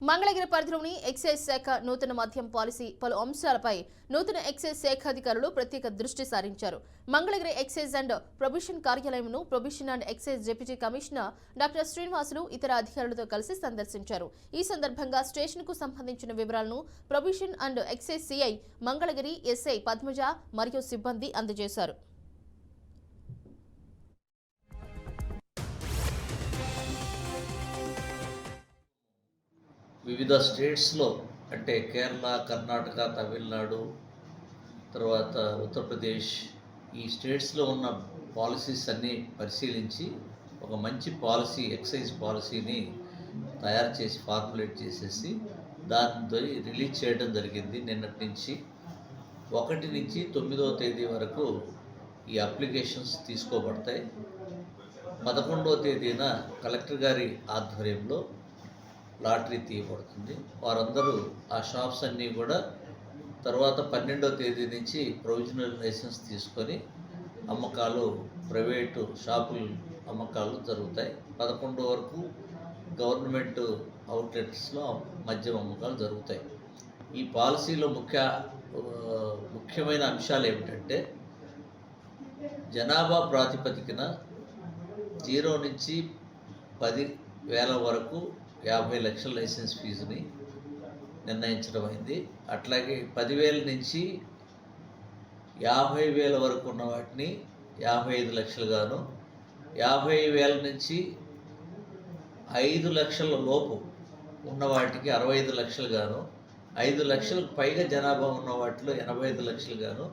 మంగళగిరి పరిధిలోని ఎక్సైజ్ శాఖ నూతన మద్యం పాలసీ పలు అంశాలపై నూతన ఎక్సైజ్ శాఖ అధికారులు ప్రత్యేక దృష్టి సారించారు. మంగళగిరి ఎక్సైజ్ అండ్ ప్రొబిషన్ కార్యాలయంను prohibition and excise deputy commissioner doctor Srinivasulu ఇతర అధికారులతో కలిసి సందర్శించారు. ఈ సందర్భంగా స్టేషన్కు సంబంధించిన వివరాలను prohibition and excise CI Mangalagiri SI Padmaja మరియు సిబ్బంది అందజేశారు. వివిధ స్టేట్స్లో అంటే కేరళ, కర్ణాటక, తమిళనాడు, తర్వాత ఉత్తరప్రదేశ్ ఈ స్టేట్స్లో ఉన్న పాలసీస్ అన్నీ పరిశీలించి ఒక మంచి పాలసీ ఎక్సైజ్ పాలసీని తయారు చేసి ఫార్ములేట్ చేసేసి దాంతో రిలీజ్ చేయడం జరిగింది. నిన్నటి నుంచి 1 నుంచి 9వ తేదీ వరకు ఈ అప్లికేషన్స్ తీసుకోబడతాయి. 11వ తేదీన కలెక్టర్ గారి ఆధ్వర్యంలో లాటరీ తీయబడుతుంది. వారందరూ ఆ షాప్స్ అన్నీ కూడా తర్వాత 12వ తేదీ నుంచి ప్రొవిజనల్ లైసెన్స్ తీసుకొని అమ్మకాలు ప్రైవేటు షాపులు అమ్మకాలు జరుగుతాయి. 11 వరకు గవర్నమెంట్ అవుట్లెట్స్లో మద్యం అమ్మకాలు జరుగుతాయి. ఈ పాలసీలో ముఖ్యమైన అంశాలు ఏమిటంటే జనాభా ప్రాతిపదికన 0 నుంచి 10,000 వరకు 50 లక్షల లైసెన్స్ ఫీజుని నిర్ణయించడం అయింది. అట్లాగే 10,000 నుంచి 50,000 వరకు ఉన్న వాటిని 55 లక్షలుగాను, 50,000 నుంచి 5 లక్షల లోపు ఉన్న వాటికి 65 లక్షలుగాను, 5 లక్షలకు పైగా జనాభా ఉన్న వాటిలో 85 లక్షలుగాను,